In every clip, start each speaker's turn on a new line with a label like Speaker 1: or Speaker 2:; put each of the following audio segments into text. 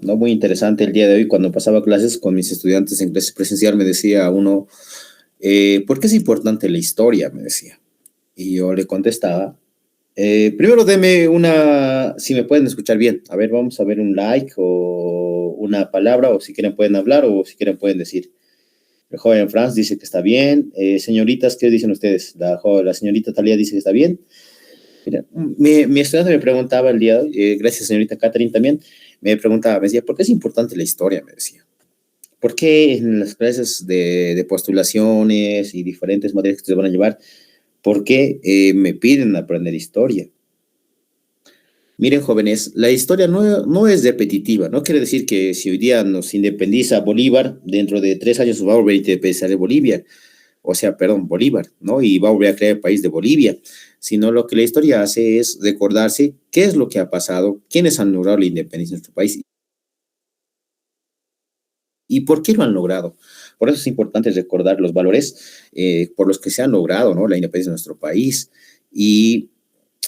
Speaker 1: ¿no? Muy interesante el día de hoy. Cuando pasaba clases con mis estudiantes en clase presencial, me decía uno, ¿por qué es importante la historia? Me decía. Y yo le contestaba, primero deme una, si me pueden escuchar bien. A ver, vamos a ver un like o una palabra, o si quieren pueden hablar, o si quieren pueden decir. El joven Franz dice que está bien. Señoritas, ¿qué dicen ustedes? La señorita Talía dice que está bien. Mira, mi estudiante me preguntaba el día, gracias señorita Catherine también, me preguntaba, me decía, ¿por qué es importante la historia? Me decía. ¿Por qué en las clases de postulaciones y diferentes materias que se van a llevar, por qué me piden aprender historia? Miren, jóvenes, la historia no es repetitiva. No quiere decir que si hoy día nos independiza Bolívar, dentro de 3 años va a volver a independizar de Bolivia. O sea, perdón, Bolívar, ¿no? Y va a volver a crear el país de Bolivia, sino lo que la historia hace es recordarse qué es lo que ha pasado, quiénes han logrado la independencia de nuestro país y por qué lo han logrado. Por eso es importante recordar los valores por los que se han logrado, ¿no? La independencia de nuestro país. Y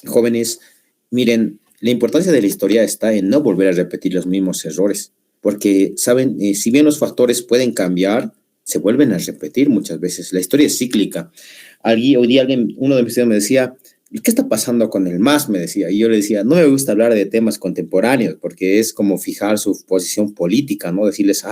Speaker 1: jóvenes, miren, la importancia de la historia está en no volver a repetir los mismos errores, porque, ¿saben? Si bien los factores pueden cambiar, se vuelven a repetir muchas veces. La historia es cíclica. Hoy día uno de mis estudiantes me decía, ¿qué está pasando con el MAS? Me decía, y yo le decía, no me gusta hablar de temas contemporáneos, porque es como fijar su posición política, ¿no? Decirles,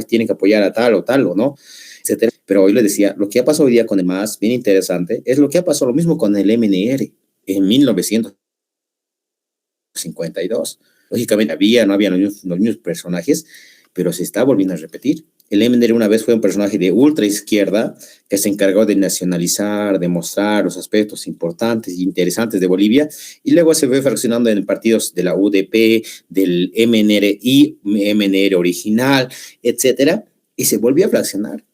Speaker 1: tienen que apoyar a tal o tal, o no, etcétera. Pero hoy les decía, lo que ha pasado hoy día con el MAS, bien interesante, es lo que ha pasado lo mismo con el MNR en 1952. Lógicamente no había los mismos personajes, pero se está volviendo a repetir. El MNR una vez fue un personaje de ultra izquierda que se encargó de nacionalizar, de mostrar los aspectos importantes e interesantes de Bolivia, y luego se fue fraccionando en partidos de la UDP, del MNRI, MNR original, etcétera, y se volvió a fraccionar.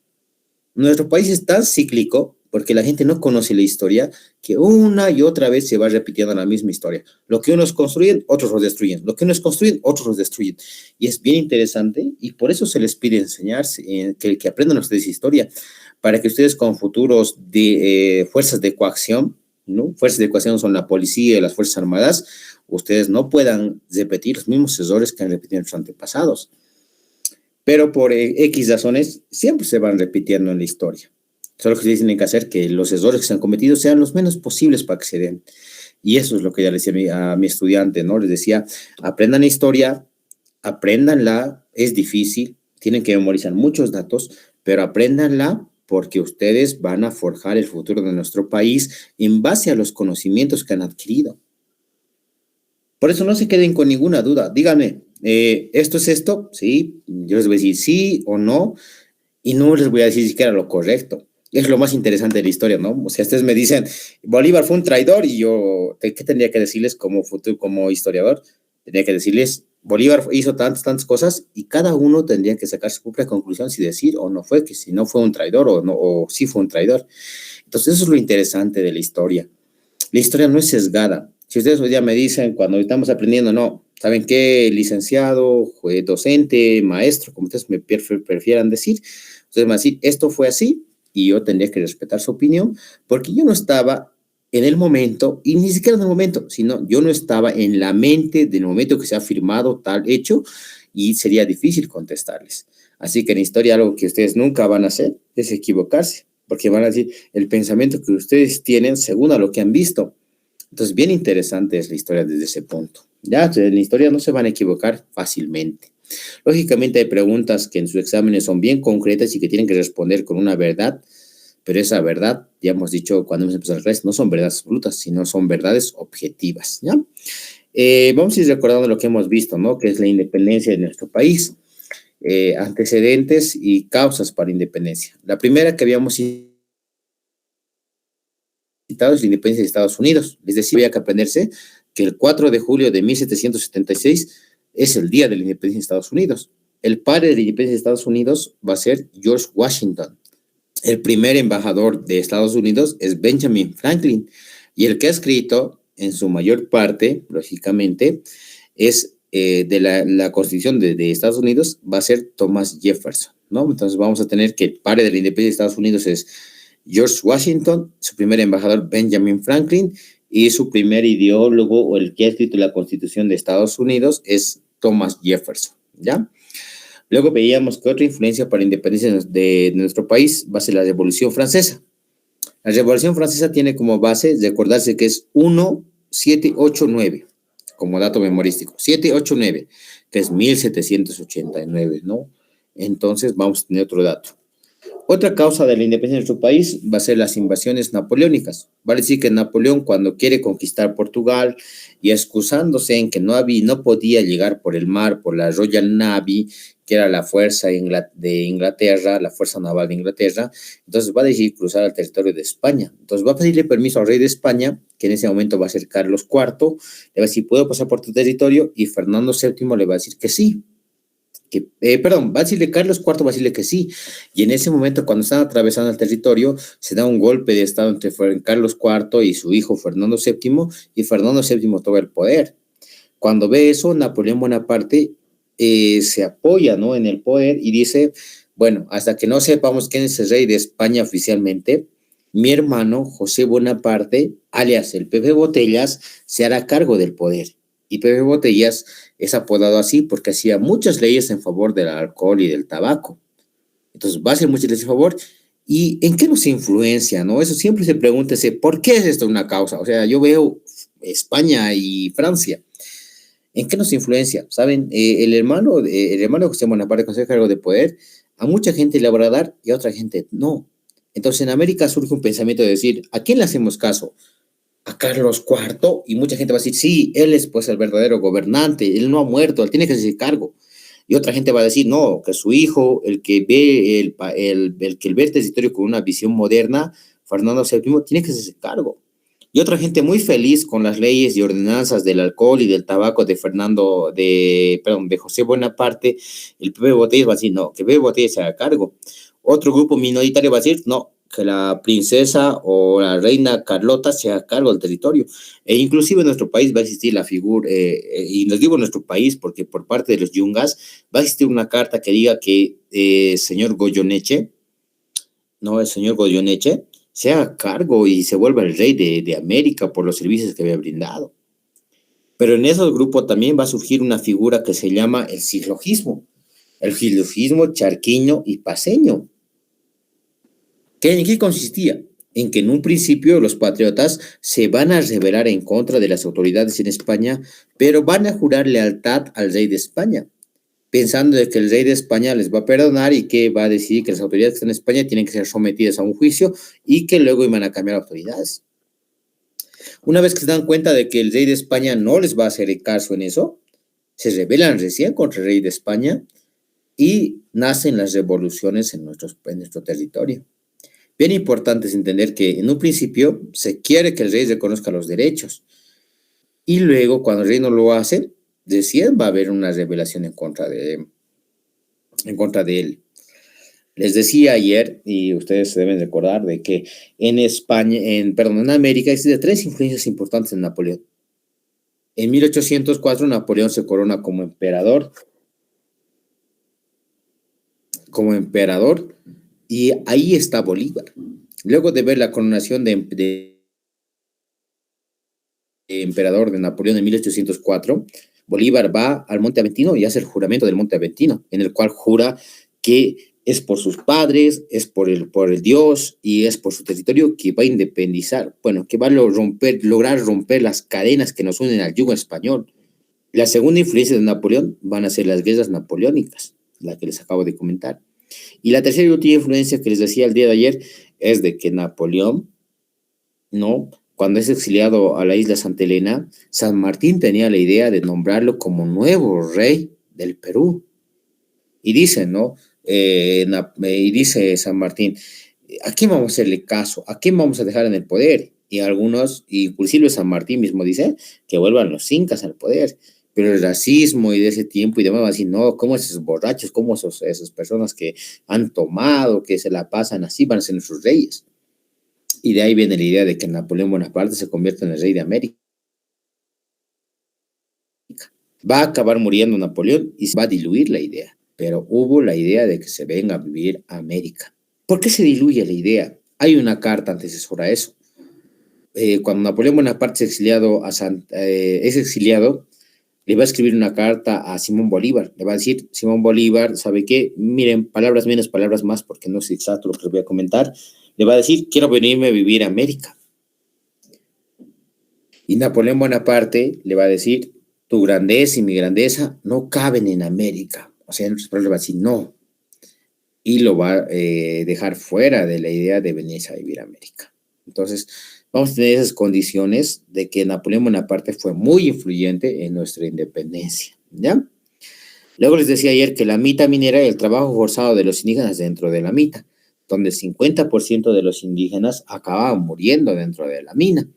Speaker 1: Nuestro país es tan cíclico porque la gente no conoce la historia que una y otra vez se va repitiendo la misma historia. Lo que unos construyen, otros los destruyen. Lo que unos construyen, otros los destruyen. Y es bien interesante y por eso se les pide enseñar que aprendan ustedes historia, para que ustedes con futuros de fuerzas de coacción, ¿no? Fuerzas de coacción son la policía y las Fuerzas Armadas, ustedes no puedan repetir los mismos errores que han repetido nuestros antepasados. Pero por X razones siempre se van repitiendo en la historia. Solo que tienen que hacer que los errores que se han cometido sean los menos posibles para que se den. Y eso es lo que ya le decía a mi estudiante, ¿no? Les decía, aprendan historia, apréndanla, es difícil, tienen que memorizar muchos datos, pero apréndanla porque ustedes van a forjar el futuro de nuestro país en base a los conocimientos que han adquirido. Por eso no se queden con ninguna duda. Díganme, ¿esto es esto? Sí, yo les voy a decir sí o no, y no les voy a decir siquiera lo correcto. Es lo más interesante de la historia, ¿no? O sea, ustedes me dicen, Bolívar fue un traidor, y yo, ¿qué tendría que decirles como futuro, como historiador? Tendría que decirles, Bolívar hizo tantas cosas, y cada uno tendría que sacar su propia conclusión si decir o no fue, que si no fue un traidor o no, o sí fue un traidor. Entonces, eso es lo interesante de la historia. La historia no es sesgada. Si ustedes hoy día me dicen, cuando estamos aprendiendo, no, ¿saben qué? Licenciado, docente, maestro, como ustedes me prefieran decir, ustedes me van a decir, esto fue así, y yo tendría que respetar su opinión, porque yo no estaba en el momento, y ni siquiera en el momento, sino yo no estaba en la mente del momento que se ha firmado tal hecho, y sería difícil contestarles. Así que en historia algo que ustedes nunca van a hacer es equivocarse, porque van a decir el pensamiento que ustedes tienen según a lo que han visto. Entonces, bien interesante es la historia desde ese punto. Ya, en la historia no se van a equivocar fácilmente. Lógicamente hay preguntas que en sus exámenes son bien concretas y que tienen que responder con una verdad, pero esa verdad, ya hemos dicho cuando hemos empezado el clase, no son verdades absolutas, sino son verdades objetivas, ¿ya? Vamos a ir recordando lo que hemos visto, ¿no? Que es la independencia de nuestro país, antecedentes y causas para independencia. La primera que habíamos citado es la independencia de Estados Unidos. Es decir, había que aprenderse que el 4 de julio de 1776 es el día de la independencia de Estados Unidos. El padre de la independencia de Estados Unidos va a ser George Washington. El primer embajador de Estados Unidos es Benjamin Franklin. Y el que ha escrito, en su mayor parte, lógicamente, es de la Constitución de Estados Unidos, va a ser Thomas Jefferson, ¿no? Entonces vamos a tener que el padre de la independencia de Estados Unidos es George Washington, su primer embajador Benjamin Franklin, y su primer ideólogo o el que ha escrito la Constitución de Estados Unidos es Thomas Jefferson, ¿ya? Luego veíamos que otra influencia para la independencia de nuestro país va a ser la Revolución Francesa. La Revolución Francesa tiene como base recordarse que es 1789, como dato memorístico, 789, que es 1789, ¿no? Entonces vamos a tener otro dato. Otra causa de la independencia de nuestro país va a ser las invasiones napoleónicas. Vale decir que Napoleón, cuando quiere conquistar Portugal y excusándose en que no podía llegar por el mar, por la Royal Navy, que era la fuerza de Inglaterra, la fuerza naval de Inglaterra, entonces va a decidir cruzar al territorio de España. Entonces va a pedirle permiso al rey de España, que en ese momento va a ser Carlos IV, le va a decir, ¿puedo pasar por tu territorio? Y Fernando VII le va a decir que sí. Va a decirle Carlos IV, va a decirle que sí. Y en ese momento, cuando están atravesando el territorio, se da un golpe de estado entre Carlos IV y su hijo Fernando VII, y Fernando VII toma el poder. Cuando ve eso, Napoleón Bonaparte se apoya, ¿no?, en el poder y dice, bueno, hasta que no sepamos quién es el rey de España oficialmente, mi hermano José Bonaparte, alias el Pepe Botellas, se hará cargo del poder. Y Pepe Botellas es apodado así porque hacía muchas leyes en favor del alcohol y del tabaco. Entonces va a hacer muchas leyes en favor. ¿Y en qué nos influencia, no? Eso siempre se pregunta, ¿por qué es esto una causa? O sea, yo veo España y Francia. ¿En qué nos influencia? ¿Saben? El hermano de José Bonaparte, con ese cargo de poder, a mucha gente le va a dar y a otra gente no. Entonces en América surge un pensamiento de decir, ¿a quién le hacemos caso? A Carlos IV, y mucha gente va a decir, sí, él es pues el verdadero gobernante, él no ha muerto, él tiene que hacerse cargo. Y otra gente va a decir, no, que su hijo, el que ve el territorio con una visión moderna, Fernando VII, tiene que hacerse cargo. Y otra gente muy feliz con las leyes y ordenanzas del alcohol y del tabaco de José Bonaparte, el Pepe Botellas va a decir, no, que Pepe Botellas se haga cargo. Otro grupo minoritario va a decir, no, que la princesa o la reina Carlota se haga cargo del territorio. E inclusive en nuestro país va a existir la figura, y les digo nuestro país porque por parte de los yungas va a existir una carta que diga que señor Goyoneche, no, el señor Goyoneche, se haga cargo y se vuelva el rey de América por los servicios que había brindado. Pero en esos grupos también va a surgir una figura que se llama el silogismo charqueño y paceño. ¿En qué consistía? En que en un principio los patriotas se van a rebelar en contra de las autoridades en España, pero van a jurar lealtad al rey de España, pensando de que el rey de España les va a perdonar y que va a decidir que las autoridades que están en España tienen que ser sometidas a un juicio y que luego iban a cambiar autoridades. Una vez que se dan cuenta de que el rey de España no les va a hacer caso en eso, se rebelan recién contra el rey de España y nacen las revoluciones en nuestro territorio. Bien importante es entender que en un principio se quiere que el rey reconozca los derechos y luego cuando el rey no lo hace, recién va a haber una rebelión en contra de él. Les decía ayer, y ustedes se deben recordar, de que en América existen tres influencias importantes en Napoleón. En 1804 Napoleón se corona como emperador, y ahí está Bolívar. Luego de ver la coronación de emperador de Napoleón en 1804, Bolívar va al Monte Aventino y hace el juramento del Monte Aventino, en el cual jura que es por sus padres, es por el Dios y es por su territorio que va a independizar, que va a lograr romper las cadenas que nos unen al yugo español. La segunda influencia de Napoleón van a ser las guerras napoleónicas, la que les acabo de comentar. Y la tercera y última influencia que les decía el día de ayer es de que Napoleón, ¿no?, cuando es exiliado a la isla Santa Elena, San Martín tenía la idea de nombrarlo como nuevo rey del Perú. Y dice, ¿no? Y dice San Martín, ¿a quién vamos a hacerle caso? ¿A quién vamos a dejar en el poder? Y algunos, inclusive San Martín mismo dice, que vuelvan los incas al poder. Pero el racismo y de ese tiempo y demás van a decir, no, ¿cómo esos borrachos, cómo esas personas que han tomado, que se la pasan así, van a ser nuestros reyes? Y de ahí viene la idea de que Napoleón Bonaparte se convierta en el rey de América. Va a acabar muriendo Napoleón y se va a diluir la idea, pero hubo la idea de que se venga a vivir a América. ¿Por qué se diluye la idea? Hay una carta antecesora a eso. cuando Napoleón Bonaparte es exiliado, le va a escribir una carta a Simón Bolívar. Le va a decir, Simón Bolívar, ¿sabe qué? Miren, palabras menos, palabras más, porque no sé exacto lo que les voy a comentar. Le va a decir, quiero venirme a vivir a América. Y Napoleón Bonaparte le va a decir, tu grandeza y mi grandeza no caben en América. O sea, en otras palabras, le va a decir, no. Y lo va a dejar fuera de la idea de venirse a vivir a América. Entonces, vamos a tener esas condiciones de que Napoleón Bonaparte fue muy influyente en nuestra independencia, ¿ya? Luego les decía ayer que la mita minera y el trabajo forzado de los indígenas dentro de la mita, donde el 50% de los indígenas acababan muriendo dentro de la mina.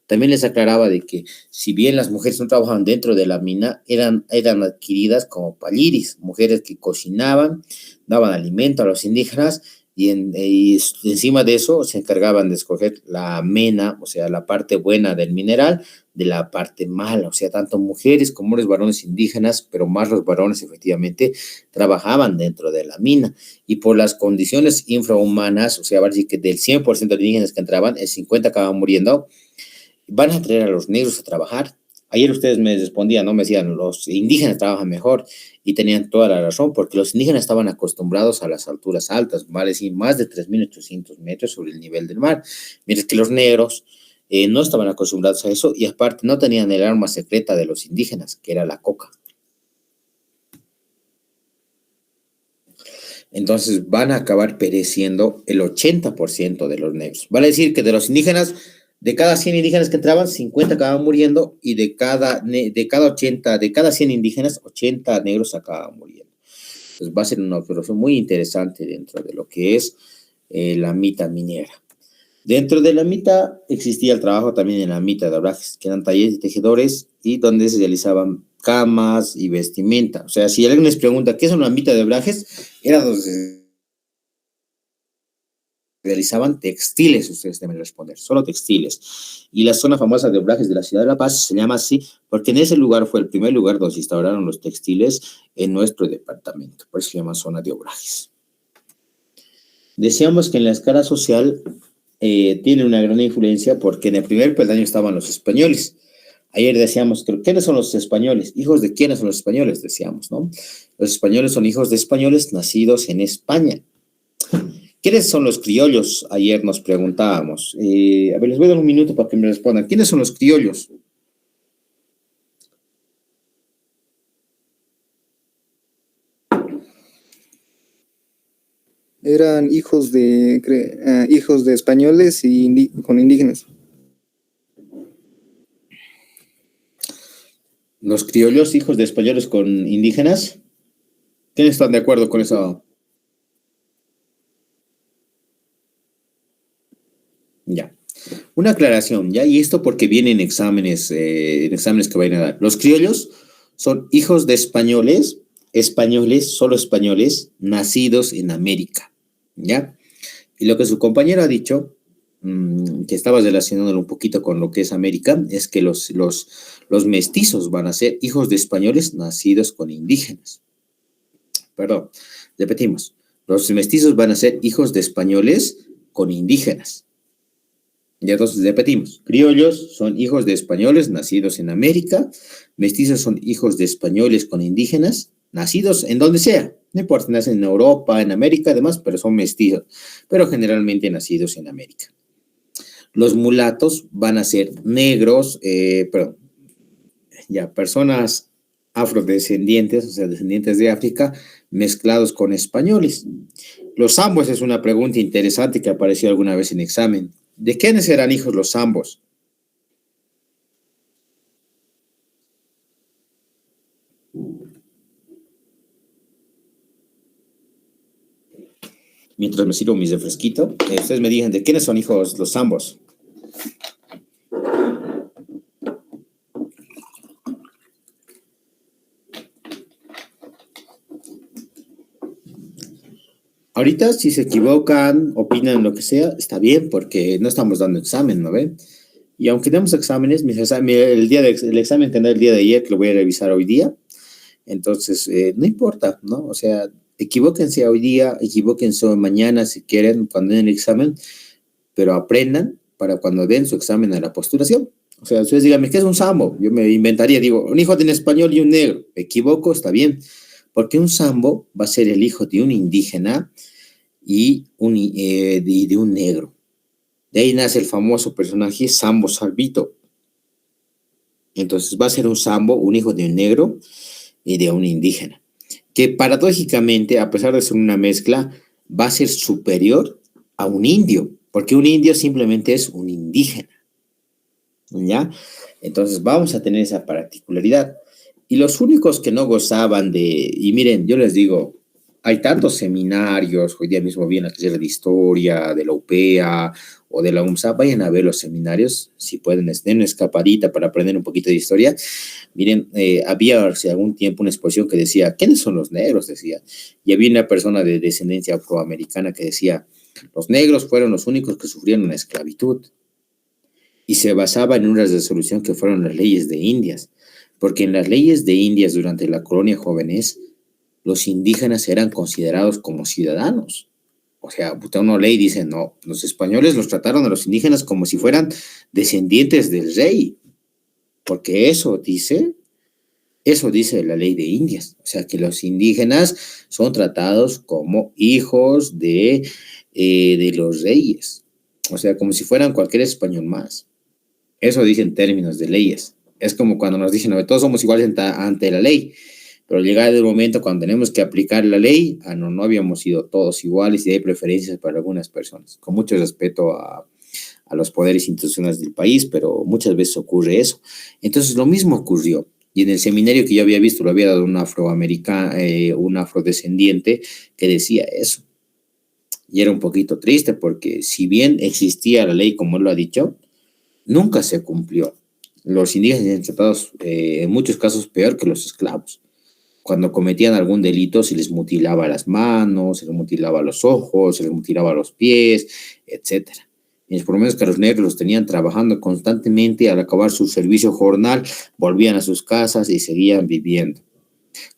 Speaker 1: También les aclaraba de que si bien las mujeres no trabajaban dentro de la mina, eran adquiridas como palliris, mujeres que cocinaban, daban alimento a los indígenas y encima de eso se encargaban de escoger la mena, o sea, la parte buena del mineral, de la parte mala, o sea, tanto mujeres como los varones indígenas, pero más los varones efectivamente trabajaban dentro de la mina y por las condiciones infrahumanas, o sea, parece que del 100% de indígenas que entraban, el 50 acababan muriendo. Van a traer a los negros a trabajar. Ayer ustedes me respondían, ¿no? Me decían, los indígenas trabajan mejor y tenían toda la razón, porque los indígenas estaban acostumbrados a las alturas altas, vale decir, más de 3.800 metros sobre el nivel del mar, mientras que los negros no estaban acostumbrados a eso y aparte no tenían el arma secreta de los indígenas, que era la coca. Entonces van a acabar pereciendo el 80% de los negros. Vale decir que de los indígenas, de cada 100 indígenas que entraban, 50 acababan muriendo y de cada 100 indígenas, 80 negros acababan muriendo. Entonces va a ser una operación muy interesante dentro de lo que es la mita minera. Dentro de la mita existía el trabajo también en la mita de obrajes, que eran talleres de tejedores y donde se realizaban camas y vestimenta. O sea, si alguien les pregunta qué es una mita de obrajes, era donde se realizaban textiles, ustedes deben responder, solo textiles. Y la zona famosa de obrajes de la ciudad de La Paz se llama así porque en ese lugar fue el primer lugar donde se instauraron los textiles en nuestro departamento, por eso se llama zona de obrajes. Decíamos que en la escala social tiene una gran influencia porque en el primer peldaño estaban los españoles. Ayer decíamos, ¿quiénes son los españoles? ¿Hijos de quiénes son los españoles? Decíamos, ¿no? Los españoles son hijos de españoles nacidos en España. ¿Quiénes son los criollos? Ayer nos preguntábamos. A ver, les voy a dar un minuto para que me respondan. ¿Quiénes son los criollos?
Speaker 2: Eran hijos de españoles y con indígenas.
Speaker 1: Los criollos, hijos de españoles con indígenas. ¿Quiénes están de acuerdo con eso? Ya. Una aclaración, ¿ya? Y esto porque viene en exámenes que vayan a dar. Los criollos son hijos de españoles, solo españoles, nacidos en América, ¿ya? Y lo que su compañero ha dicho, que estaba relacionándolo un poquito con lo que es América, es que los mestizos van a ser hijos de españoles nacidos con indígenas. Perdón, repetimos. Los mestizos van a ser hijos de españoles con indígenas. Y entonces repetimos, criollos son hijos de españoles nacidos en América, mestizos son hijos de españoles con indígenas, nacidos en donde sea, no importa, nacen en Europa, en América, además, pero son mestizos, pero generalmente nacidos en América. Los mulatos van a ser negros, personas afrodescendientes, o sea, descendientes de África, mezclados con españoles. Los zambos es una pregunta interesante que apareció alguna vez en examen. ¿De quiénes eran hijos los zambos? Mientras me sirvo mi refresquito, ustedes me digan, ¿de quiénes son hijos los zambos? Ahorita, si se equivocan, opinan lo que sea, está bien, porque no estamos dando examen, ¿no ven? Y aunque demos exámenes, el examen tendrá el día de ayer, que lo voy a revisar hoy día, entonces no importa, ¿no? O sea, equivóquense hoy día, equivóquense mañana si quieren, cuando den el examen, pero aprendan para cuando den su examen a la postulación. O sea, ustedes díganme, ¿qué es un sambo? Yo me inventaría, digo, un hijo de un español y un negro. ¿Me equivoco? Está bien. Porque un sambo va a ser el hijo de un indígena y de un negro. De ahí nace el famoso personaje Sambo Salvito. Entonces va a ser un sambo, un hijo de un negro y de un indígena, que paradójicamente, a pesar de ser una mezcla, va a ser superior a un indio, porque un indio simplemente es un indígena, ¿ya? Entonces vamos a tener esa particularidad. Y los únicos que no gozaban y miren, yo les digo, hay tantos seminarios, hoy día mismo viene la clase de historia, de la UPEA o de la UMSA, vayan a ver los seminarios, si pueden, den una escapadita para aprender un poquito de historia. Miren, había hace algún tiempo una exposición que decía, ¿quiénes son los negros? Decía, y había una persona de descendencia afroamericana que decía, los negros fueron los únicos que sufrieron la esclavitud. Y se basaba en una resolución que fueron las leyes de Indias, porque en las leyes de Indias durante la colonia jóvenes, los indígenas eran considerados como ciudadanos. O sea, una ley dice, no, los españoles los trataron a los indígenas como si fueran descendientes del rey, porque eso dice la ley de Indias. O sea, que los indígenas son tratados como hijos de los reyes. O sea, como si fueran cualquier español más. Eso dice en términos de leyes. Es como cuando nos dicen, no, todos somos iguales ante la ley. Pero llega el momento cuando tenemos que aplicar la ley, no habíamos sido todos iguales y hay preferencias para algunas personas. Con mucho respeto a los poderes institucionales del país, pero muchas veces ocurre eso. Entonces, lo mismo ocurrió. Y en el seminario que yo había visto, lo había dado un afroamericano, un afrodescendiente, que decía eso. Y era un poquito triste porque si bien existía la ley, como él lo ha dicho, nunca se cumplió. Los indígenas eran tratados en muchos casos peor que los esclavos. Cuando cometían algún delito se les mutilaba las manos, se les mutilaba los ojos, se les mutilaba los pies, etcétera. Y por lo menos que los negros los tenían trabajando constantemente, al acabar su servicio jornal, volvían a sus casas y seguían viviendo.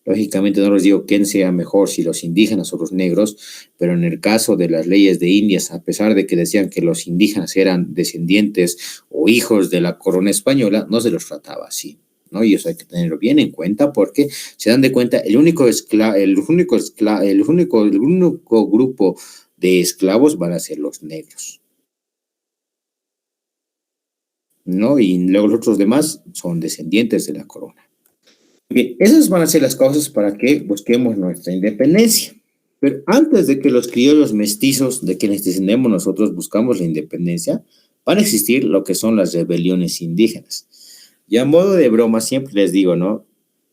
Speaker 1: Lógicamente no les digo quién sea mejor, si los indígenas o los negros, pero en el caso de las leyes de Indias, a pesar de que decían que los indígenas eran descendientes o hijos de la corona española, no se los trataba así, ¿no? Y eso hay que tenerlo bien en cuenta porque se dan de cuenta, el único grupo de esclavos van a ser los negros, ¿no? Y luego los otros demás son descendientes de la corona. Bien, esas van a ser las causas para que busquemos nuestra independencia. Pero antes de que los criollos mestizos de quienes descendemos nosotros buscamos la independencia, van a existir lo que son las rebeliones indígenas. Y a modo de broma siempre les digo, ¿no?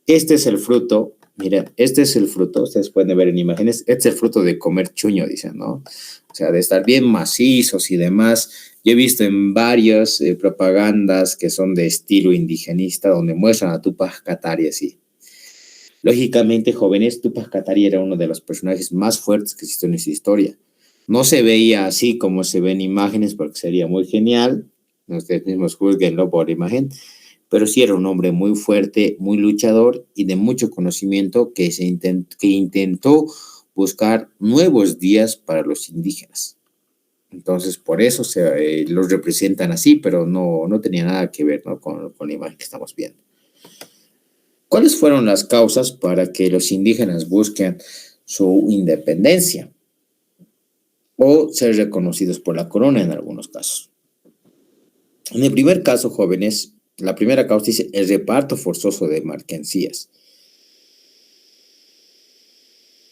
Speaker 1: Este es el fruto, mira, este es el fruto, ustedes pueden ver en imágenes, este es el fruto de comer chuño, dicen, ¿no? O sea, de estar bien macizos y demás. Yo he visto en varias propagandas que son de estilo indigenista, donde muestran a Tupac Katari así. Lógicamente, jóvenes, Tupac Katari era uno de los personajes más fuertes que existió en esa historia. No se veía así como se ven imágenes, porque sería muy genial. Ustedes mismos juzguenlo por imagen. Pero sí era un hombre muy fuerte, muy luchador y de mucho conocimiento que intentó buscar nuevos días para los indígenas. Entonces, por eso los representan así, pero no tenía nada que ver, ¿no? con la imagen que estamos viendo. ¿Cuáles fueron las causas para que los indígenas busquen su independencia o ser reconocidos por la corona en algunos casos? En el primer caso, jóvenes, la primera causa dice el reparto forzoso de mercancías.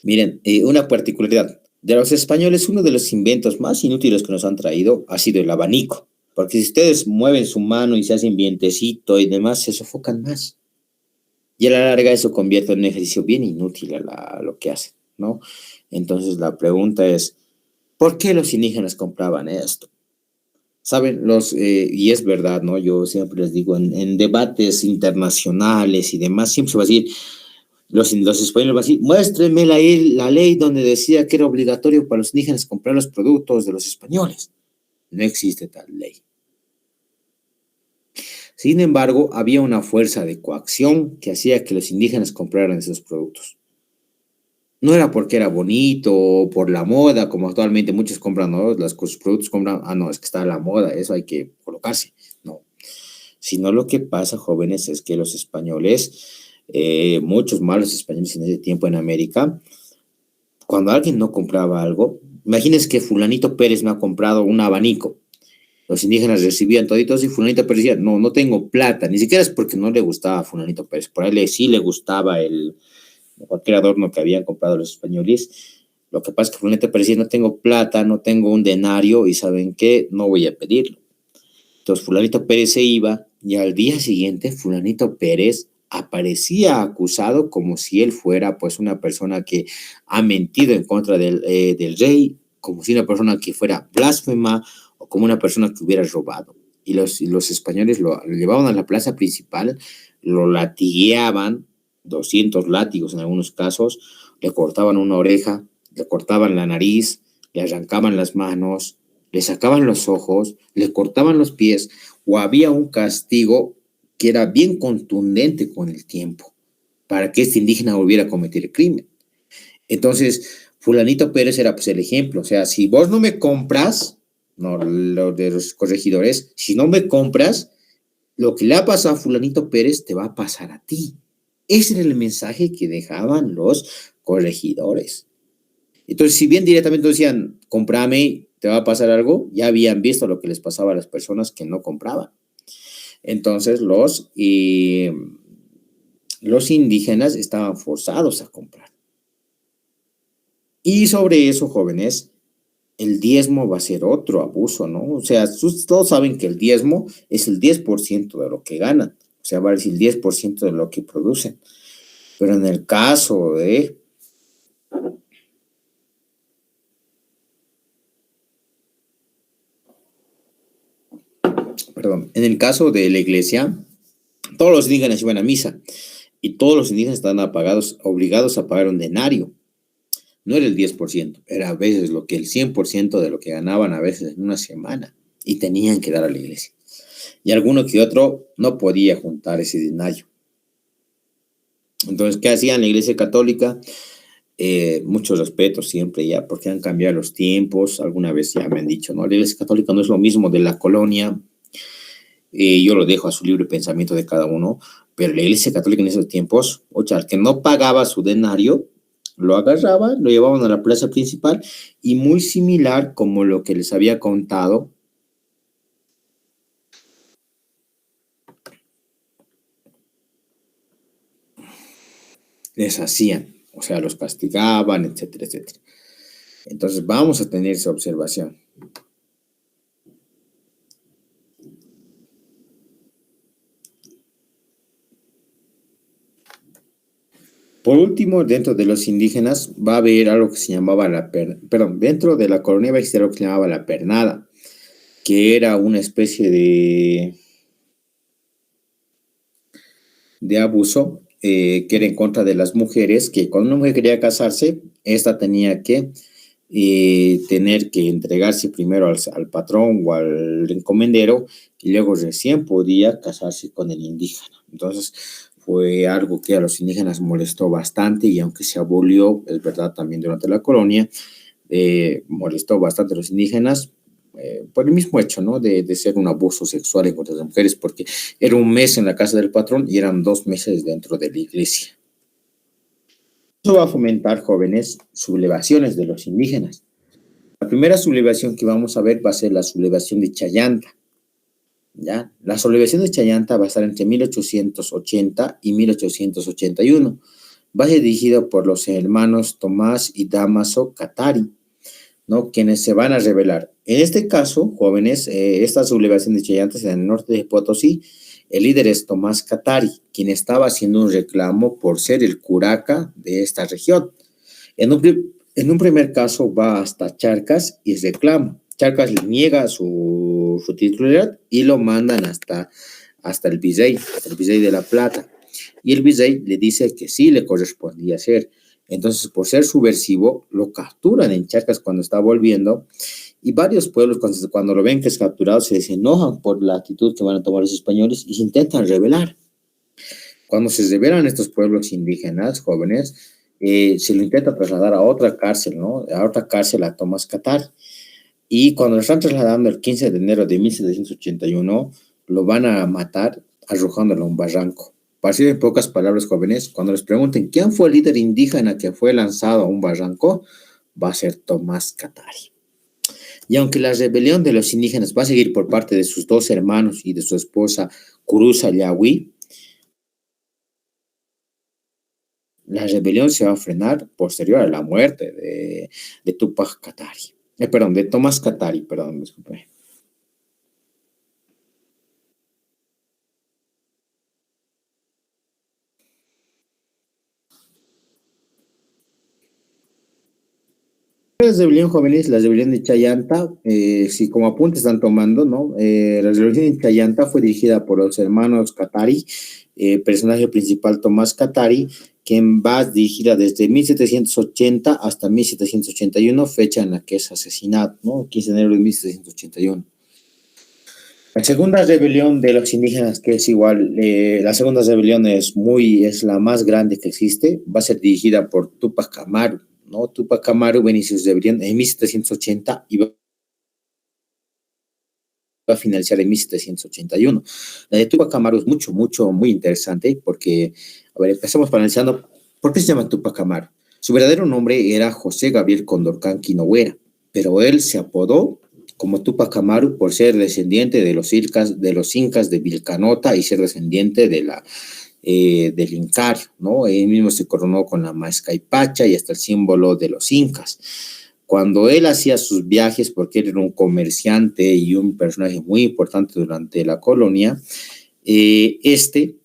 Speaker 1: Miren, una particularidad. De los españoles, uno de los inventos más inútiles que nos han traído ha sido el abanico. Porque si ustedes mueven su mano y se hacen vientecito y demás, se sofocan más. Y a la larga eso convierte en un ejercicio bien inútil a lo que hacen, ¿no? Entonces la pregunta es, ¿por qué los indígenas compraban esto? Saben, y es verdad, ¿no? Yo siempre les digo, en debates internacionales y demás, siempre se va a decir, los españoles van a decir, muéstrenme la ley donde decía que era obligatorio para los indígenas comprar los productos de los españoles. No existe tal ley. Sin embargo, había una fuerza de coacción que hacía que los indígenas compraran esos productos. No era porque era bonito o por la moda, como actualmente muchos compran, ¿no? Los productos compran, no, es que está a la moda, eso hay que colocarse. No, sino lo que pasa, jóvenes, es que los españoles, muchos malos españoles en ese tiempo en América, cuando alguien no compraba algo, imagínense que fulanito Pérez me ha comprado un abanico. Los indígenas recibían toditos y fulanito Pérez decía, no, no tengo plata, ni siquiera es porque no le gustaba a fulanito Pérez, por ahí sí le gustaba cualquier adorno que habían comprado los españoles. Lo que pasa es que fulanito Pérez decía, no tengo plata, no tengo un denario y ¿saben qué? No voy a pedirlo. Entonces fulanito Pérez se iba y al día siguiente fulanito Pérez aparecía acusado como si él fuera pues una persona que ha mentido en contra del rey, como si una persona que fuera blasfema o como una persona que hubiera robado. Y los españoles lo llevaban a la plaza principal, lo latigueaban, 200 látigos en algunos casos, le cortaban una oreja, le cortaban la nariz, le arrancaban las manos, le sacaban los ojos, le cortaban los pies, o había un castigo que era bien contundente con el tiempo para que este indígena volviera a cometer el crimen. Entonces, fulanito Pérez era pues el ejemplo, o sea, si vos no me compras, no, lo de los corregidores, si no me compras, lo que le ha pasado a fulanito Pérez te va a pasar a ti. Ese era el mensaje que dejaban los corregidores. Entonces, si bien directamente decían, cómprame, te va a pasar algo, ya habían visto lo que les pasaba a las personas que no compraban. Entonces, los indígenas estaban forzados a comprar. Y sobre eso, jóvenes, el diezmo va a ser otro abuso, ¿no? O sea, todos saben que el diezmo es el 10% de lo que ganan, o sea, va a decir el 10% de lo que producen. Pero en el caso de en el caso de la iglesia, todos los indígenas iban a misa y todos los indígenas estaban obligados a pagar un denario. No era el 10%, era a veces el 100% de lo que ganaban a veces en una semana y tenían que dar a la iglesia. Y alguno que otro no podía juntar ese denario. Entonces, ¿qué hacían la iglesia católica? Mucho respeto siempre ya, porque han cambiado los tiempos. Alguna vez ya me han dicho, no, la iglesia católica no es lo mismo de la colonia. Yo lo dejo a su libre pensamiento de cada uno, pero la iglesia católica en esos tiempos, al que no pagaba su denario, lo agarraba, lo llevaban a la plaza principal y muy similar como lo que les había contado, les hacían, o sea, los castigaban, etcétera, etcétera. Entonces vamos a tener esa observación. Por último, dentro de los indígenas va a haber algo que se llamaba dentro de la colonia va a existir algo que se llamaba la pernada, que era una especie de abuso que era en contra de las mujeres, que cuando una mujer quería casarse, esta tenía que tener que entregarse primero al patrón o al encomendero y luego recién podía casarse con el indígena. Entonces fue algo que a los indígenas molestó bastante y aunque se abolió, es verdad, también durante la colonia, molestó bastante a los indígenas por el mismo hecho, ¿no? De ser un abuso sexual en contra de las mujeres, porque era un mes en la casa del patrón y eran 2 meses dentro de la iglesia. Eso va a fomentar, jóvenes, sublevaciones de los indígenas. La primera sublevación que vamos a ver va a ser la sublevación de Chayanta. ¿Ya? La sublevación de Chayanta va a estar entre 1880 y 1881. Va a ser dirigida por los hermanos Tomás y Damaso Catari, ¿no? Quienes se van a rebelar. En este caso, jóvenes, esta sublevación de Chayanta es en el norte de Potosí. El líder es Tomás Catari, quien estaba haciendo un reclamo por ser el curaca de esta región. En un primer caso va hasta Charcas y reclama. Charcas le niega su titularidad y lo mandan hasta el virrey de La Plata. Y el virrey le dice que sí le correspondía ser. Entonces, por ser subversivo, lo capturan en Charcas cuando está volviendo. Y varios pueblos, cuando lo ven que es capturado, se desenojan por la actitud que van a tomar los españoles y se intentan rebelar. Cuando se rebelan estos pueblos indígenas, jóvenes, se lo intenta trasladar a otra cárcel, ¿no? A otra cárcel, a Tomás Katari. Y cuando lo están trasladando el 15 de enero de 1781, lo van a matar arrojándolo a un barranco. Para decir en pocas palabras, jóvenes, cuando les pregunten quién fue el líder indígena que fue lanzado a un barranco, va a ser Tomás Katari. Y aunque la rebelión de los indígenas va a seguir por parte de sus dos hermanos y de su esposa Curuza Yahui, la rebelión se va a frenar posterior a la muerte de Tupac Katari. Perdón, de Tomás Katari, perdón, disculpe. La rebelión jóvenes, la rebelión de Chayanta, si como apuntes están tomando, ¿no? La rebelión de Chayanta fue dirigida por los hermanos Katari, personaje principal Tomás Katari, quien va dirigida desde 1780 hasta 1781, fecha en la que es asesinado, ¿no? 15 de enero de 1781. La segunda rebelión de los indígenas, que es igual, la segunda rebelión es la más grande que existe, va a ser dirigida por Tupac Amaru, ¿no? Tupac Amaru inició su rebelión en 1780 y va a finalizar en 1781. La de Tupac Amaru es muy interesante porque, a ver, empezamos analizando, ¿por qué se llama Tupac Amaru? Su verdadero nombre era José Gabriel Condorcán Quinoguera, pero él se apodó como Tupac Amaru por ser descendiente de los incas de Vilcanota y ser descendiente del Incario, ¿no? Él mismo se coronó con la Mascaypacha y hasta el símbolo de los incas. Cuando él hacía sus viajes, porque él era un comerciante y un personaje muy importante durante la colonia, este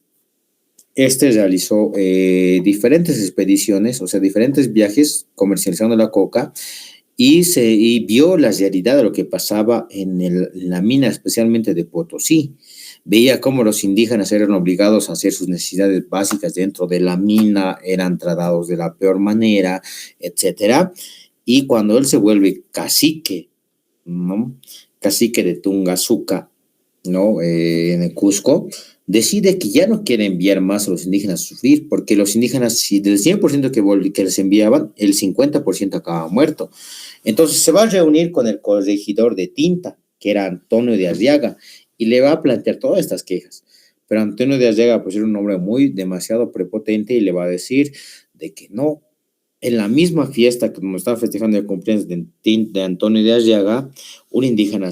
Speaker 1: realizó diferentes expediciones, o sea, diferentes viajes comercializando la coca, y vio la realidad de lo que pasaba en la mina, especialmente de Potosí. Veía cómo los indígenas eran obligados a hacer sus necesidades básicas dentro de la mina, eran tratados de la peor manera, etcétera. Y cuando él se vuelve cacique, ¿no? Cacique de Tungazuca, ¿no? En el Cusco, decide que ya no quiere enviar más a los indígenas a sufrir, porque los indígenas, si del 100% que les enviaban, el 50% acababa muerto. Entonces se va a reunir con el corregidor de Tinta, que era Antonio de Arriaga, y le va a plantear todas estas quejas. Pero Antonio de Arriaga, pues era un hombre demasiado prepotente y le va a decir de que no. En la misma fiesta que nos estaba festejando el cumpleaños de Antonio de Arriaga, un indígena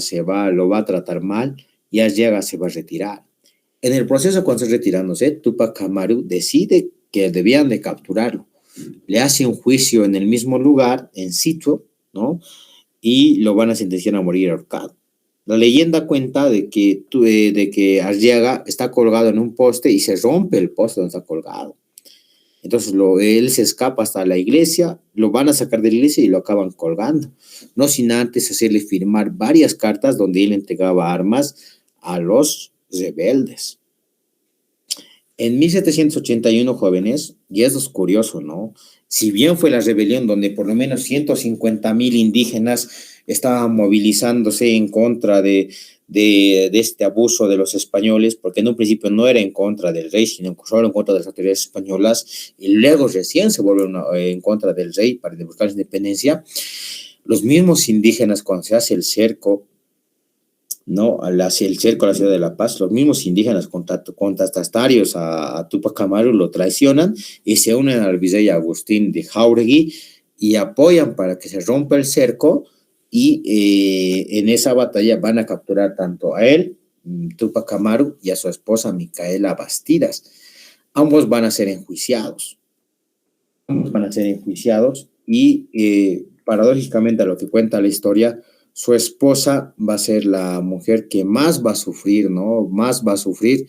Speaker 1: lo va a tratar mal y Arriaga se va a retirar. En el proceso, cuando se retirándose, Tupac Amaru decide que debían de capturarlo. Le hace un juicio en el mismo lugar, en sitio, ¿no? Y lo van a sentenciar a morir ahorcado. La leyenda cuenta de que Arriaga está colgado en un poste y se rompe el poste donde está colgado. Entonces él se escapa hasta la iglesia, lo van a sacar de la iglesia y lo acaban colgando. No sin antes hacerle firmar varias cartas donde él entregaba armas a los rebeldes. En 1781, jóvenes, y eso es curioso, ¿no? Si bien fue la rebelión donde por lo menos 150,000 indígenas estaban movilizándose en contra de este abuso de los españoles, porque en un principio no era en contra del rey, sino solo en contra de las autoridades españolas, y luego recién se vuelve en contra del rey para buscar la independencia. Los mismos indígenas, cuando se hace el cerco, ¿no? El cerco a la ciudad de La Paz, los mismos indígenas contestatarios a Tupac Amaru lo traicionan y se unen al virrey Agustín de Jáuregui y apoyan para que se rompa el cerco, y en esa batalla van a capturar tanto a él, Tupac Amaru, y a su esposa Micaela Bastidas. Ambos van a ser enjuiciados. Y paradójicamente, a lo que cuenta la historia, su esposa va a ser la mujer que más va a sufrir, ¿no? Más va a sufrir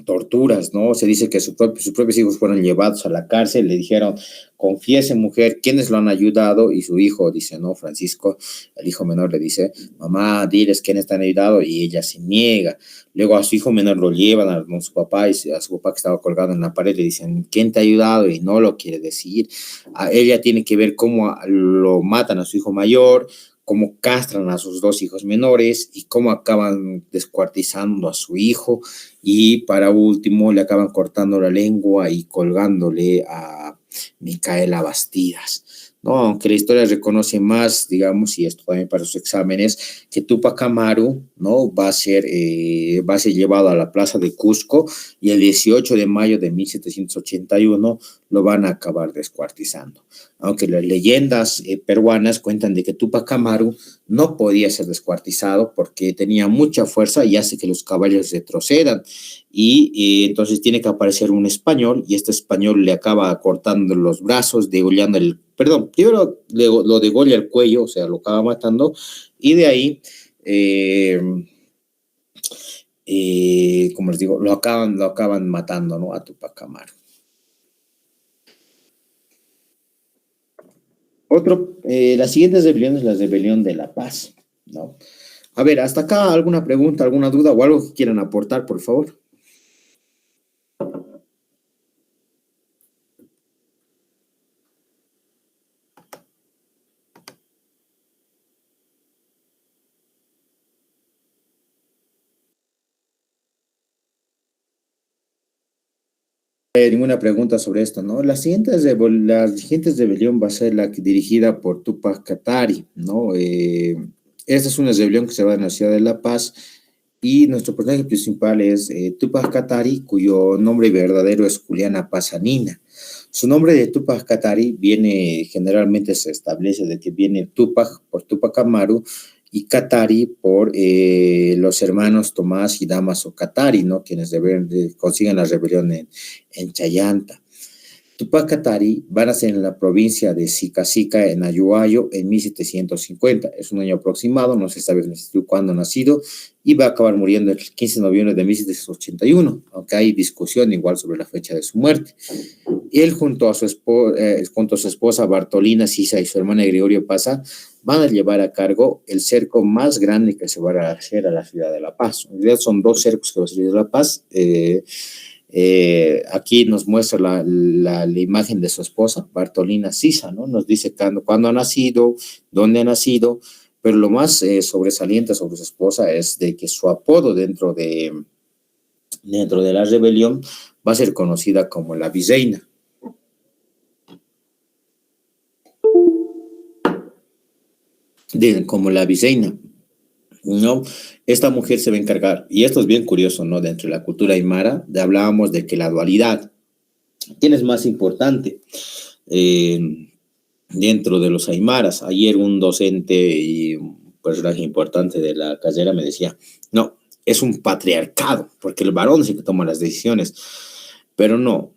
Speaker 1: torturas, ¿no? Se dice que sus propios hijos fueron llevados a la cárcel, le dijeron, confiese mujer, ¿quiénes lo han ayudado? Y su hijo dice, no, Francisco, el hijo menor le dice, mamá, diles quiénes te han ayudado, y ella se niega. Luego a su hijo menor lo llevan a su papá, y a su papá que estaba colgado en la pared le dicen, ¿quién te ha ayudado? Y no lo quiere decir. Ella tiene que ver cómo lo matan a su hijo mayor, cómo castran a sus dos hijos menores y cómo acaban descuartizando a su hijo y para último le acaban cortando la lengua y colgándole a Micaela Bastidas. No, aunque la historia reconoce más, digamos, y esto también para sus exámenes, que Tupac Amaru, ¿no? Va a ser llevado a la plaza de Cusco y el 18 de mayo de 1781 lo van a acabar descuartizando. Aunque las leyendas peruanas cuentan de que Tupac Amaru no podía ser descuartizado porque tenía mucha fuerza y hace que los caballos retrocedan. Y entonces tiene que aparecer un español y este español le acaba cortando los brazos, degollando primero lo degolla el cuello, o sea, lo acaba matando y de ahí, como les digo, lo acaban matando, ¿no? A Tupac Amaru. La siguiente rebelión es la rebelión de La Paz, ¿no? A ver, hasta acá, ¿alguna pregunta, alguna duda o algo que quieran aportar, por favor? Ninguna pregunta sobre esto, ¿no? La siguiente rebelión va a ser la dirigida por Tupac Katari, ¿no? Esta es una rebelión que se va en la ciudad de La Paz y nuestro personaje principal es Tupac Katari, cuyo nombre verdadero es Juliana Pazanina. Su nombre de Tupac Katari generalmente se establece de que viene Tupac por Tupac Amaru y Katari por los hermanos Tomás y Damaso Katari, ¿no? Quienes consiguen la rebelión en Chayanta. Tupac Katari va a nacer en la provincia de Sica en Ayuayo, en 1750. Es un año aproximado, no se sabe cuándo ha nacido, y va a acabar muriendo el 15 de noviembre de 1781, aunque hay discusión igual sobre la fecha de su muerte. Él junto a su esposa Bartolina Sisa y su hermana Gregorio Paza van a llevar a cargo el cerco más grande que se va a hacer a la ciudad de La Paz. En realidad son dos cercos que va a hacer de La Paz. Aquí nos muestra la imagen de su esposa, Bartolina Sisa, ¿no? Nos dice cuándo ha nacido, dónde ha nacido, pero lo más sobresaliente sobre su esposa es de que su apodo dentro de la rebelión va a ser conocida como la Virreina. Como la Virreina, ¿no? Esta mujer se va a encargar, y esto es bien curioso, ¿no? Dentro de la cultura aymara, hablábamos de que la dualidad, ¿quién es más importante? Dentro de los aymaras, ayer un docente y un personaje importante de la carrera me decía, no, es un patriarcado, porque el varón es el que toma las decisiones, pero no.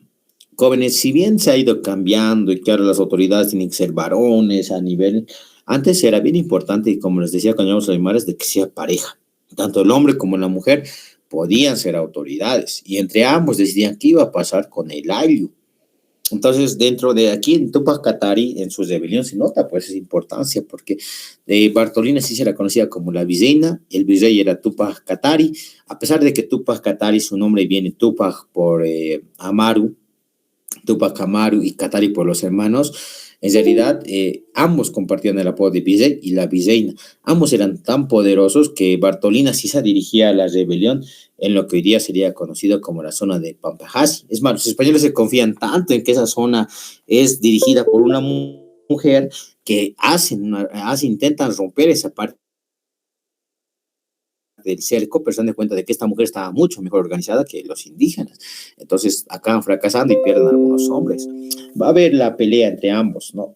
Speaker 1: Jóvenes, si bien se ha ido cambiando y que ahora las autoridades tienen que ser varones a nivel, antes era bien importante, y como les decía cuando llamamos a aymaras, de que sea pareja. Tanto el hombre como la mujer podían ser autoridades y entre ambos decidían qué iba a pasar con el ayllu. Entonces, dentro de aquí, en Tupac Katari, en su rebelión, se nota pues esa importancia, porque Bartolina sí se la conocía como la Virreina, el virrey era Tupac Katari, a pesar de que Tupac Katari, su nombre viene Tupac por Amaru, Tupac Amaru y Katari por los hermanos, en realidad ambos compartían el apodo de virrey y la virreina. Ambos eran tan poderosos que Bartolina Sisa dirigía la rebelión en lo que hoy día sería conocido como la zona de Pampajasi. Es más, los españoles se confían tanto en que esa zona es dirigida por una mujer que intentan romper esa parte del cerco, pero se dan de cuenta de que esta mujer estaba mucho mejor organizada que los indígenas. Entonces acaban fracasando y pierden a algunos hombres. Va a haber la pelea entre ambos, ¿no?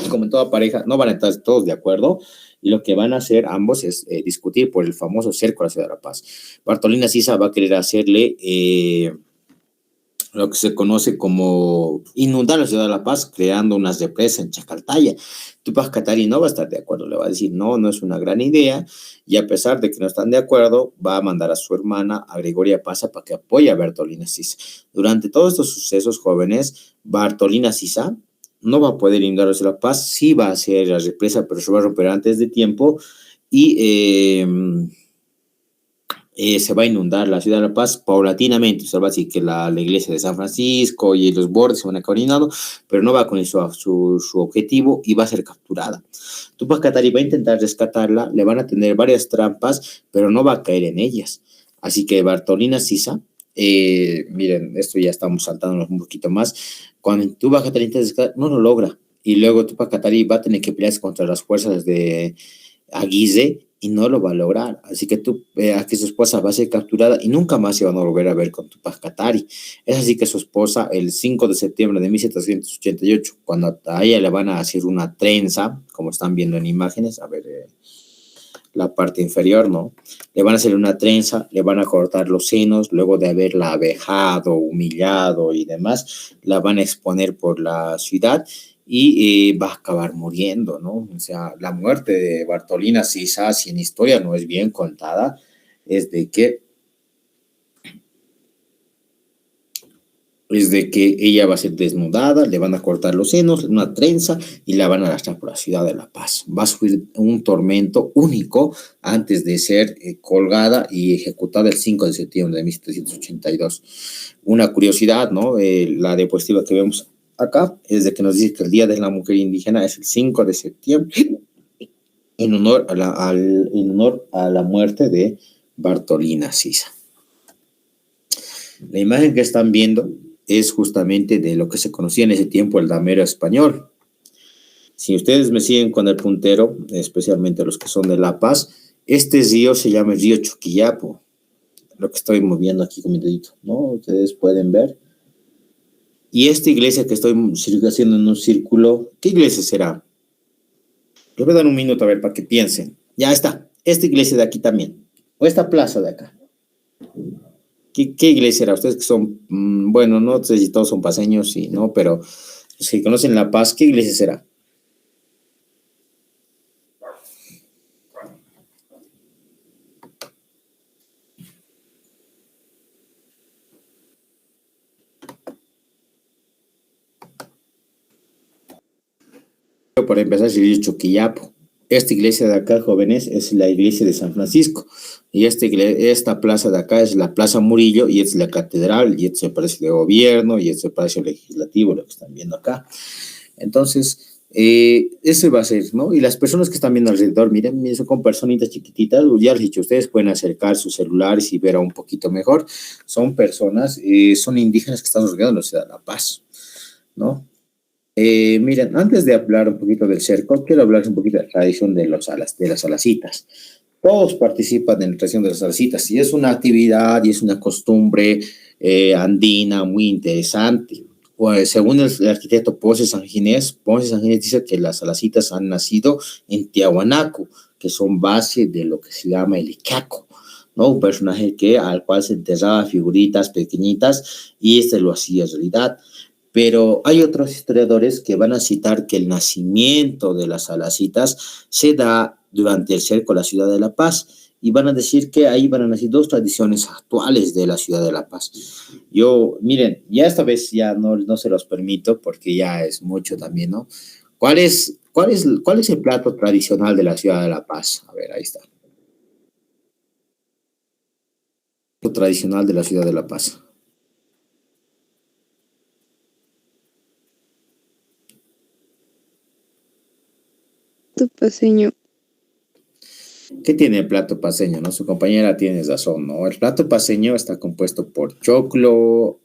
Speaker 1: Como en toda pareja, no van a estar todos de acuerdo y lo que van a hacer ambos es discutir por el famoso cerco a la ciudad de La Paz. Bartolina Sisa va a querer hacerle lo que se conoce como inundar la ciudad de La Paz, creando unas represas en Chacaltaya. Tupac Katari no va a estar de acuerdo, le va a decir, no, no es una gran idea, y a pesar de que no están de acuerdo, va a mandar a su hermana, a Gregoria Paza, para que apoye a Bartolina Sisa. Durante todos estos sucesos jóvenes, Bartolina Sisa no va a poder inundar La Paz, sí va a hacer la represa, pero se va a romper antes de tiempo, y se va a inundar la ciudad de La Paz paulatinamente. O sea, va a decir que la iglesia de San Francisco y los bordes se van a caer inundados, pero no va con su objetivo y va a ser capturada. Tupac Katari va a intentar rescatarla, le van a tener varias trampas, pero no va a caer en ellas. Así que Bartolina Sisa, miren, esto ya estamos saltándonos un poquito más. Cuando Tupac Katari intenta rescatar, no lo logra. Y luego Tupac Katari va a tener que pelearse contra las fuerzas de Aguise y no lo va a lograr. Así que aquí su esposa va a ser capturada y nunca más se van a volver a ver con Tupac Katari. Es así que su esposa, el 5 de septiembre de 1788, cuando a ella le van a hacer una trenza, como están viendo en imágenes, a ver, la parte inferior, ¿no? Le van a hacer una trenza, le van a cortar los senos, luego de haberla vejado, humillado y demás, la van a exponer por la ciudad y va a acabar muriendo, ¿no? O sea, la muerte de Bartolina Sisa, si en historia no es bien contada, es de que ella va a ser desnudada, le van a cortar los senos, una trenza y la van a arrastrar por la ciudad de La Paz. Va a sufrir un tormento único antes de ser colgada y ejecutada el 5 de septiembre de 1782. Una curiosidad, ¿no? La diapositiva que vemos acá es de que nos dice que el Día de la Mujer Indígena es el 5 de septiembre en honor a la muerte de Bartolina Sisa. La imagen que están viendo es justamente de lo que se conocía en ese tiempo el damero español. Si ustedes me siguen con el puntero, especialmente los que son de La Paz, este río se llama el río Chuquillapo, lo que estoy moviendo aquí con mi dedito, ¿no? Ustedes pueden ver. Y esta iglesia que estoy haciendo en un círculo, ¿qué iglesia será? Les voy a dar un minuto a ver para que piensen. Ya está, esta iglesia de aquí también, o esta plaza de acá. ¿Qué iglesia era? Ustedes que son, bueno, no sé si todos son paseños, sí, ¿no? Pero los que conocen La Paz, ¿qué iglesia será? Para empezar, sería Choquillapo. Esta iglesia de acá, jóvenes, es la iglesia de San Francisco. Y esta plaza de acá es la Plaza Murillo y es la catedral, y este es el Palacio de Gobierno, y este es el Palacio Legislativo, lo que están viendo acá. Entonces, ese va a ser, ¿no? Y las personas que están viendo alrededor, miren, son con personitas chiquititas, ya les he dicho, ustedes pueden acercar sus celulares y ver un poquito mejor. Son personas, son indígenas que están rodeando la ciudad de La Paz, ¿no? Miren, antes de hablar un poquito del cerco, quiero hablar un poquito de la tradición de las alacitas. Todos participan en la tradición de las alacitas y es una actividad y es una costumbre andina muy interesante. Pues, según el arquitecto Ponce San Ginés dice que las alacitas han nacido en Tiahuanaco, que son base de lo que se llama el Icaco, ¿no? Un personaje al cual se enterraba figuritas pequeñitas y este lo hacía realidad. Pero hay otros historiadores que van a citar que el nacimiento de las alacitas se da durante el cerco a la ciudad de La Paz y van a decir que ahí van a nacer dos tradiciones actuales de la ciudad de La Paz. Miren, ya esta vez ya no se los permito porque ya es mucho también, ¿no? ¿Cuál es el plato tradicional de la ciudad de La Paz? A ver, ahí está. El plato tradicional de la ciudad de La Paz.
Speaker 3: Paseño.
Speaker 1: ¿Qué tiene el plato paceño, no? Su compañera tiene razón, ¿no? El plato paceño está compuesto por choclo,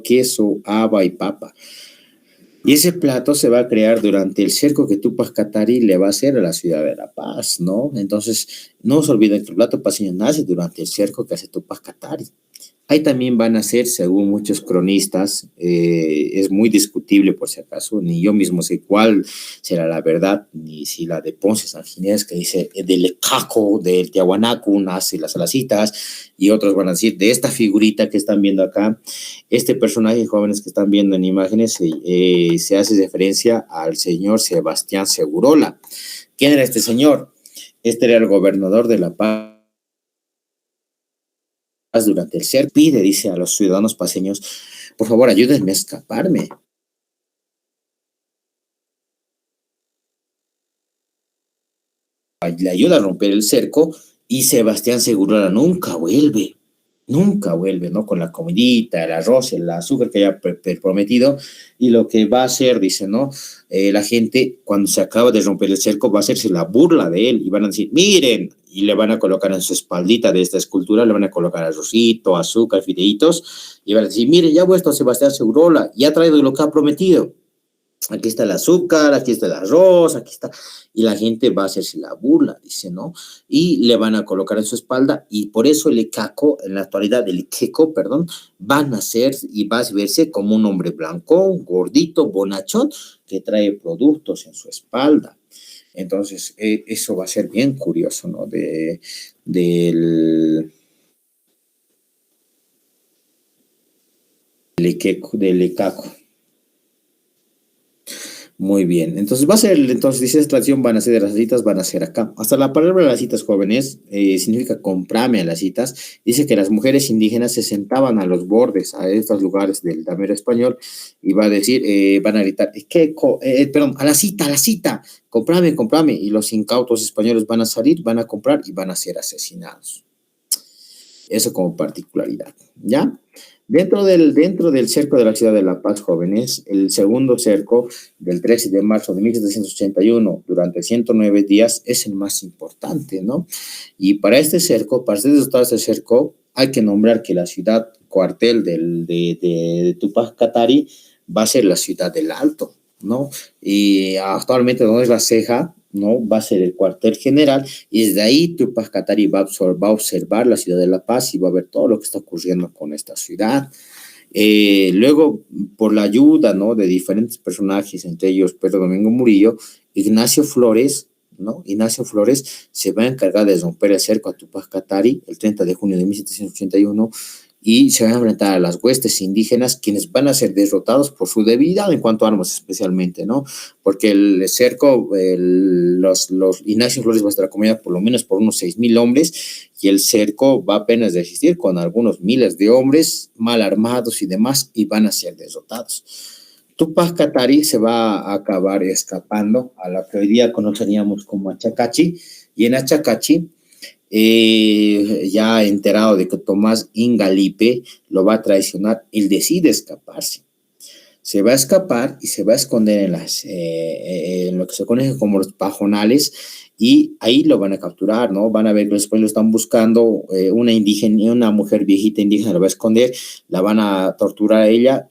Speaker 1: queso, haba y papa. Y ese plato se va a crear durante el cerco que Tupac Katari le va a hacer a la ciudad de La Paz, ¿no? Entonces, no se olviden que el plato paceño nace durante el cerco que hace Tupac Katari. Ahí también van a ser, según muchos cronistas, es muy discutible por si acaso, ni yo mismo sé cuál será la verdad, ni si la de Ponce San Ginés, que dice del Caco, del Tiahuanaco, nace las alacitas, y otros van a decir de esta figurita que están viendo acá, este personaje, jóvenes que están viendo en imágenes, se hace referencia al señor Sebastián Segurola. ¿Quién era este señor? Este era el gobernador de La Paz durante el cerco. Pide, dice a los ciudadanos paseños, por favor, ayúdenme a escaparme. Le ayuda a romper el cerco y Sebastián Segurola nunca vuelve, ¿no? Con la comidita, el arroz, el azúcar que haya prometido, y lo que va a hacer, dice, ¿no? La gente, cuando se acaba de romper el cerco, va a hacerse la burla de él, y van a decir, miren, y le van a colocar en su espaldita de esta escultura, le van a colocar arrocito, azúcar, fideitos, y van a decir, miren, ya ha vuelto Sebastián Segurola, y ha traído lo que ha prometido. Aquí está el azúcar, aquí está el arroz, aquí está, y la gente va a hacerse la burla, dice, ¿no? Y le van a colocar en su espalda, y por eso el Icaco, en la actualidad el Iqueco, perdón, van a ser y va a verse como un hombre blanco, gordito, bonachón, que trae productos en su espalda. Entonces, eso va a ser bien curioso, ¿no? Del Icaco. Muy bien, entonces va a ser, entonces dice esta acción van a ser de las citas, van a ser acá. Hasta la palabra de las citas jóvenes significa comprame a las citas. Dice que las mujeres indígenas se sentaban a los bordes, a estos lugares del damero español, y va a decir, van a gritar, perdón, a la cita, comprame, y los incautos españoles van a salir, van a comprar y van a ser asesinados. Eso como particularidad, ¿ya? Dentro del cerco de la ciudad de La Paz, jóvenes, el segundo cerco del 13 de marzo de 1781, durante 109 días, es el más importante, ¿no? Y para este cerco, para ser resultado de este cerco, hay que nombrar que la ciudad cuartel de Tupac Katari va a ser la ciudad del Alto, ¿no? Y actualmente donde es la Ceja, ¿no? Va a ser el cuartel general, y desde ahí Tupac Katari va a observar la ciudad de La Paz y va a ver todo lo que está ocurriendo con esta ciudad. Luego, por la ayuda, ¿no? De diferentes personajes, entre ellos Pedro Domingo Murillo, Ignacio Flores, ¿no? Ignacio Flores se va a encargar de romper el cerco a Tupac Katari el 30 de junio de 1781, y se van a enfrentar a las huestes indígenas, quienes van a ser derrotados por su debilidad en cuanto a armas especialmente, ¿no? Porque el cerco, los Ignacio Flores va a estar acompañado por lo menos por unos 6,000 hombres, y el cerco va apenas a existir con algunos miles de hombres mal armados y demás, y van a ser derrotados. Tupac Katari se va a acabar escapando a la que hoy día conoceríamos como Achacachi, y en Achacachi, ya enterado de que Tomás Ingalipe lo va a traicionar, él decide escaparse. Se va a escapar y se va a esconder en lo que se conoce como los pajonales, y ahí lo van a capturar, ¿no? Van a ver que después lo están buscando, una mujer viejita indígena lo va a esconder, la van a torturar a ella,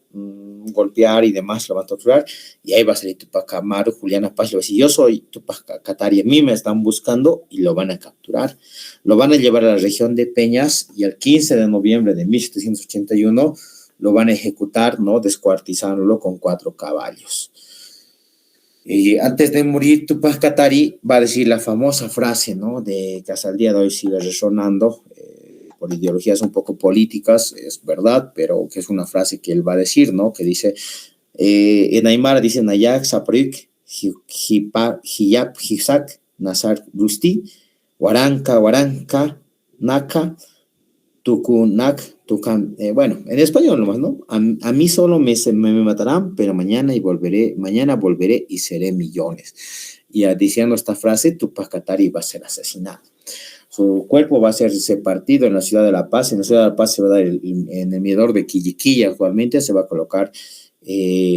Speaker 1: golpear y demás, lo van a torturar, y ahí va a salir Tupac Amaru, Juliana Paz, le va a decir, yo soy Tupac Katari, a mí me están buscando, y lo van a capturar. Lo van a llevar a la región de Peñas, y el 15 de noviembre de 1781 lo van a ejecutar, ¿no? Descuartizándolo con 4 caballos. Antes de morir, Tupac Katari va a decir la famosa frase, ¿no? Que hasta el día de hoy sigue resonando, por ideologías un poco políticas, es verdad, pero que es una frase que él va a decir, ¿no? Que dice, en Aymara dice, Nayak, Saprik, Hiyap, Hisak, Nazar, Rusti, Waranka, Naka, Tucunac, Tucan, bueno, en español nomás, ¿no? A mí solo me matarán, pero mañana volveré y seré millones. Y diciendo esta frase, Tupac Katari va a ser asesinado. Su cuerpo va a ser partido en la ciudad de La Paz. En la ciudad de La Paz se va a dar en el mirador de Quilliquilla, actualmente se va a colocar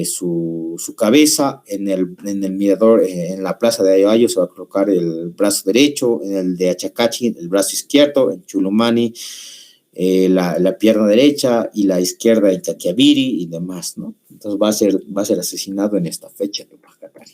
Speaker 1: su cabeza en el mirador, en la plaza de Ayayo se va a colocar el brazo derecho, en el de Achacachi el brazo izquierdo, en Chulumani la pierna derecha, y la izquierda en Chaquiaviri y demás, ¿no? Entonces va a ser asesinado en esta fecha Tupac Katari.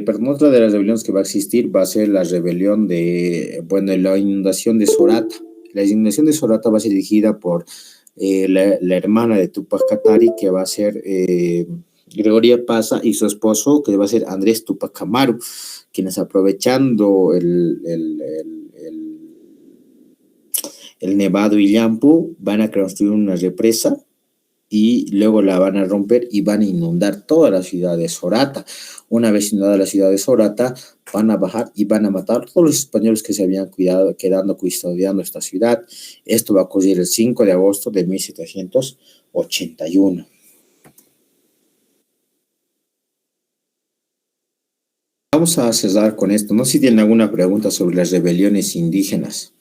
Speaker 1: Perdón, otra de las rebeliones que va a existir va a ser la rebelión la inundación de Sorata. La inundación de Sorata va a ser dirigida por la hermana de Tupac Katari, que va a ser Gregoria Paza, y su esposo, que va a ser Andrés Tupac Amaru, quienes aprovechando el Nevado Illampu van a construir una represa, y luego la van a romper y van a inundar toda la ciudad de Sorata. Una vez inundada la ciudad de Sorata, van a bajar y van a matar a todos los españoles que se habían quedando custodiando esta ciudad. Esto va a ocurrir el 5 de agosto de 1781. Vamos a cerrar con esto. No sé si tienen alguna pregunta sobre las rebeliones indígenas.